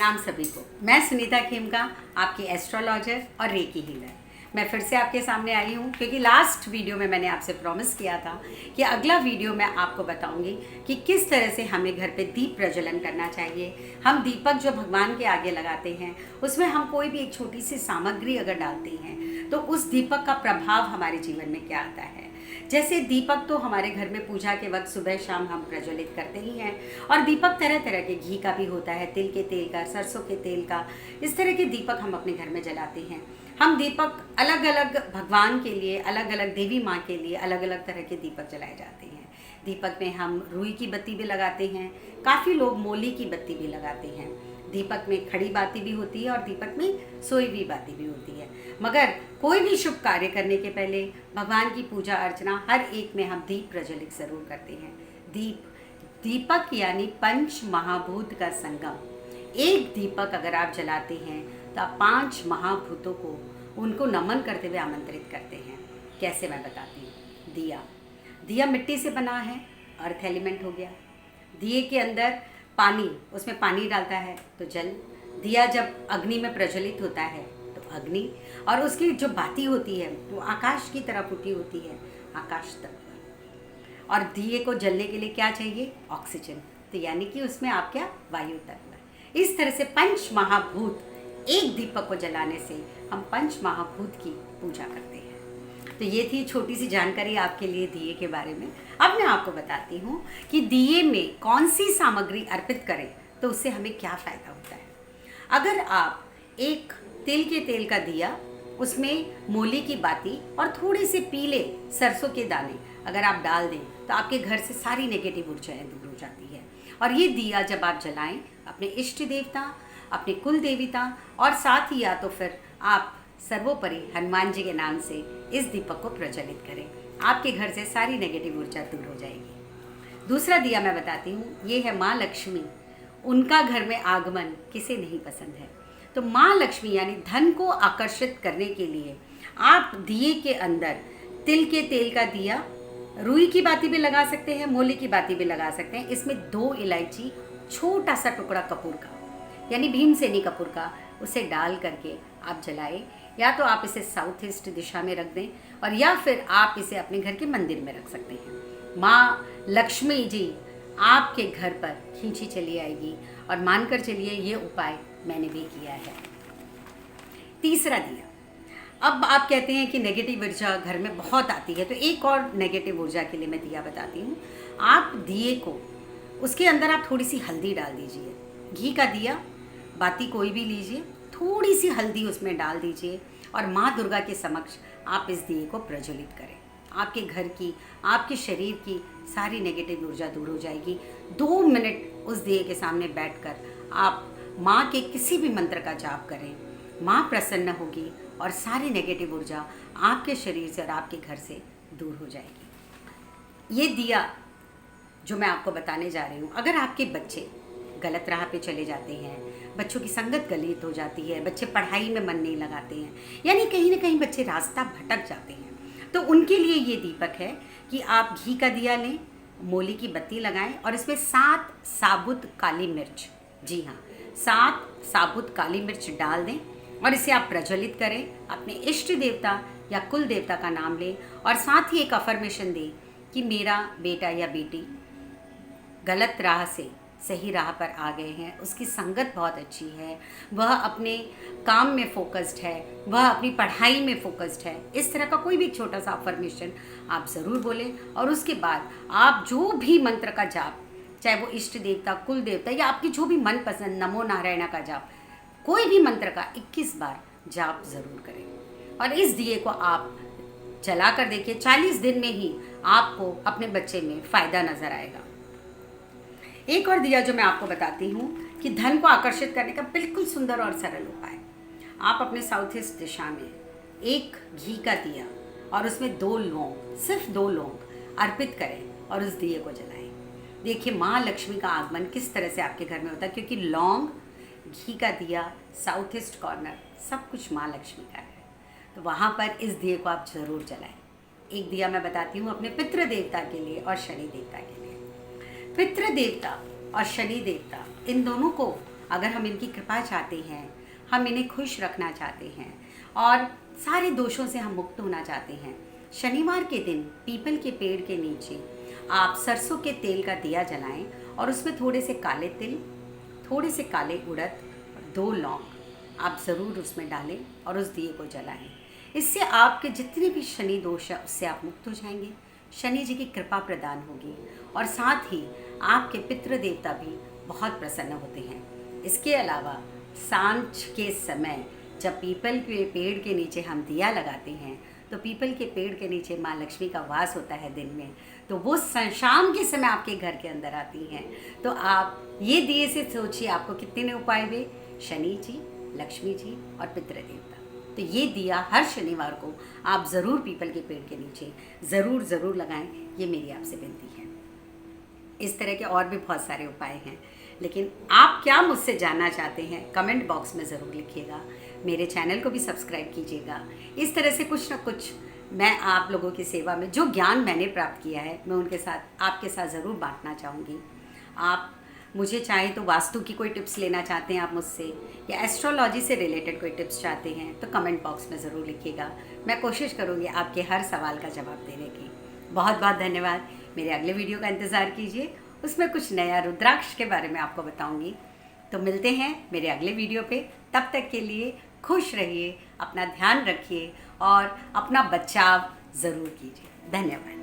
प्रणाम सभी को। मैं सुनीता खेमका, आपकी एस्ट्रोलॉजर और रेकी हीलर। मैं फिर से आपके सामने आई हूँ क्योंकि लास्ट वीडियो में मैंने आपसे प्रॉमिस किया था कि अगला वीडियो मैं आपको बताऊंगी कि किस तरह से हमें घर पे दीप प्रज्वलन करना चाहिए। हम दीपक जो भगवान के आगे लगाते हैं उसमें हम कोई भी एक छोटी सी सामग्री अगर डालते हैं तो उस दीपक का प्रभाव हमारे जीवन में क्या आता है। जैसे दीपक तो हमारे घर में पूजा के वक्त सुबह शाम हम प्रज्वलित करते ही हैं, और दीपक तरह तरह के घी का भी होता है, तिल के तेल का, सरसों के तेल का, इस तरह के दीपक हम अपने घर में जलाते हैं। हम दीपक अलग अलग भगवान के लिए, अलग अलग देवी माँ के लिए अलग अलग तरह के दीपक जलाए जाते हैं। दीपक में हम रुई की बत्ती भी लगाते हैं, काफ़ी लोग मोली की बत्ती भी लगाते हैं। दीपक में खड़ी बाती भी होती है और दीपक में सोई हुई बाती भी होती है। मगर कोई भी शुभ कार्य करने के पहले भगवान की पूजा अर्चना हर एक में हम दीप प्रज्वलित ज़रूर करते हैं। दीपक यानी पंच महाभूत का संगम। एक दीपक अगर आप जलाते हैं तो आप 5 महाभूतों को उनको नमन करते हुए आमंत्रित करते हैं। कैसे, मैं बताती हूँ। दिया मिट्टी से बना है, अर्थ एलिमेंट हो गया। दिए के अंदर पानी, उसमें पानी डालता है तो जल। दिया जब अग्नि में प्रज्वलित होता है तो अग्नि, और उसकी जो बाती होती है वो आकाश की तरफ उठी होती है, आकाश तत्व। और दिए को जलने के लिए क्या चाहिए? ऑक्सीजन। तो यानी कि उसमें आप क्या? वायु तत्व। इस तरह से पंच महाभूत, एक दीपक को जलाने से हम पंच महाभूत की पूजा करते हैं। तो ये थी छोटी सी जानकारी आपके लिए दिए के बारे में। अब मैं आपको बताती हूँ कि दिए में कौन सी सामग्री अर्पित करें तो उससे हमें क्या फ़ायदा होता है। अगर आप एक तिल के तेल का दिया, उसमें मोली की बाती और थोड़े से पीले सरसों के दाने अगर आप डाल दें तो आपके घर से सारी नेगेटिव ऊर्जाएं दूर हो जाती है। और ये दिया जब आप जलाएं, अपने इष्ट देवता, अपने कुल देवता और साथ ही या तो फिर आप सर्वोपरि हनुमान जी के नाम से इस दीपक को प्रज्वलित करें। आपके घर से सारी नेगेटिव ऊर्जा दूर हो जाएगी। दूसरा दिया मैं बताती हूँ, ये है माँ लक्ष्मी। उनका घर में आगमन किसे नहीं पसंद है। तो माँ लक्ष्मी यानी धन को आकर्षित करने के लिए आप दिए के अंदर तिल के तेल का दिया, रुई की बाती भी लगा सकते हैं, मोली की बाती भी लगा सकते हैं। इसमें 2 इलायची, छोटा सा टुकड़ा कपूर का यानी भीमसेनी कपूर का, उसे डाल करके आप जलाएं। या तो आप इसे साउथ ईस्ट दिशा में रख दें और या फिर आप इसे अपने घर के मंदिर में रख सकते हैं। माँ लक्ष्मी जी आपके घर पर खींची चली आएगी, और मानकर चलिए ये उपाय मैंने भी किया है। तीसरा दिया, अब आप कहते हैं कि नेगेटिव ऊर्जा घर में बहुत आती है, तो एक और नेगेटिव ऊर्जा के लिए मैं दिया बताती हूँ। आप दिए को, उसके अंदर आप थोड़ी सी हल्दी डाल दीजिए। घी का दिया, बाती कोई भी लीजिए, थोड़ी सी हल्दी उसमें डाल दीजिए और माँ दुर्गा के समक्ष आप इस दिए को प्रज्वलित करें। आपके घर की, आपके शरीर की सारी नेगेटिव ऊर्जा दूर हो जाएगी। 2 मिनट उस दिए के सामने बैठकर आप माँ के किसी भी मंत्र का जाप करें। माँ प्रसन्न होगी और सारी नेगेटिव ऊर्जा आपके शरीर से और आपके घर से दूर हो जाएगी। ये दिया जो मैं आपको बताने जा रही हूँ, अगर आपके बच्चे गलत राह पे चले जाते हैं, बच्चों की संगत गलत हो जाती है, बच्चे पढ़ाई में मन नहीं लगाते हैं, यानी कहीं ना कहीं बच्चे रास्ता भटक जाते हैं, तो उनके लिए ये दीपक है कि आप घी का दिया लें, मोली की बत्ती लगाएं और इसमें 7 साबुत काली मिर्च, जी हाँ 7 साबुत काली मिर्च डाल दें और इसे आप प्रज्वलित करें। अपने इष्ट देवता या कुल देवता का नाम लें और साथ ही एक अफर्मेशन दें कि मेरा बेटा या बेटी गलत राह से सही राह पर आ गए हैं, उसकी संगत बहुत अच्छी है, वह अपने काम में फोकस्ड है, वह अपनी पढ़ाई में फोकस्ड है। इस तरह का कोई भी छोटा सा अफर्मेशन आप ज़रूर बोलें और उसके बाद आप जो भी मंत्र का जाप, चाहे वो इष्ट देवता, कुल देवता या आपकी जो भी मनपसंद नमो नारायण का जाप, कोई भी मंत्र का 21 बार जाप ज़रूर करें। और इस दिए को आप जला कर देखिए, 40 दिन में ही आपको अपने बच्चे में फ़ायदा नज़र आएगा। एक और दिया जो मैं आपको बताती हूँ कि धन को आकर्षित करने का बिल्कुल सुंदर और सरल उपाय, आप अपने साउथ ईस्ट दिशा में एक घी का दिया और उसमें 2 लौंग, सिर्फ 2 लौंग अर्पित करें और उस दिए को जलाएं। देखिए माँ लक्ष्मी का आगमन किस तरह से आपके घर में होता है, क्योंकि लौंग, घी का दिया, साउथ ईस्ट कॉर्नर, सब कुछ माँ लक्ष्मी का है। तो वहाँ पर इस दिए को आप ज़रूर जलाएं। एक दिया मैं बताती हूँ अपने पितृ देवता के लिए और शनि देवता के लिए। पितृ देवता और शनि देवता, इन दोनों को अगर हम इनकी कृपा चाहते हैं, हम इन्हें खुश रखना चाहते हैं और सारे दोषों से हम मुक्त होना चाहते हैं, शनिवार के दिन पीपल के पेड़ के नीचे आप सरसों के तेल का दिया जलाएं और उसमें थोड़े से काले तिल, थोड़े से काले उड़द, 2 लौंग आप ज़रूर उसमें डालें और उस दिए को जलाएं। इससे आपके जितने भी शनि दोष है उससे आप मुक्त हो जाएंगे, शनि जी की कृपा प्रदान होगी और साथ ही आपके पितृ देवता भी बहुत प्रसन्न होते हैं। इसके अलावा सांझ के समय जब पीपल के पेड़ के नीचे हम दिया लगाते हैं तो पीपल के पेड़ के नीचे माँ लक्ष्मी का वास होता है दिन में, तो वो शाम के समय आपके घर के अंदर आती हैं। तो आप ये दिए से सोचिए आपको कितने ने उपाय हुए, शनि जी, लक्ष्मी जी और पितृदेवता। तो ये दिया हर शनिवार को आप ज़रूर पीपल के पेड़ के नीचे ज़रूर लगाएं, ये मेरी आपसे विनती है। इस तरह के और भी बहुत सारे उपाय हैं, लेकिन आप क्या मुझसे जानना चाहते हैं कमेंट बॉक्स में ज़रूर लिखिएगा। मेरे चैनल को भी सब्सक्राइब कीजिएगा। इस तरह से कुछ ना कुछ मैं आप लोगों की सेवा में जो ज्ञान मैंने प्राप्त किया है मैं उनके साथ आपके साथ ज़रूर बांटना चाहूँगी। आप मुझे चाहें तो वास्तु की कोई टिप्स लेना चाहते हैं आप मुझसे, या एस्ट्रोलॉजी से रिलेटेड कोई टिप्स चाहते हैं तो कमेंट बॉक्स में ज़रूर लिखिएगा। मैं कोशिश करूँगी आपके हर सवाल का जवाब देने की। बहुत बहुत धन्यवाद। मेरे अगले वीडियो का इंतज़ार कीजिए, उसमें कुछ नया रुद्राक्ष के बारे में आपको बताऊँगी। तो मिलते हैं मेरे अगले वीडियो पे, तब तक के लिए खुश रहिए, अपना ध्यान रखिए और अपना बचाव ज़रूर कीजिए। धन्यवाद।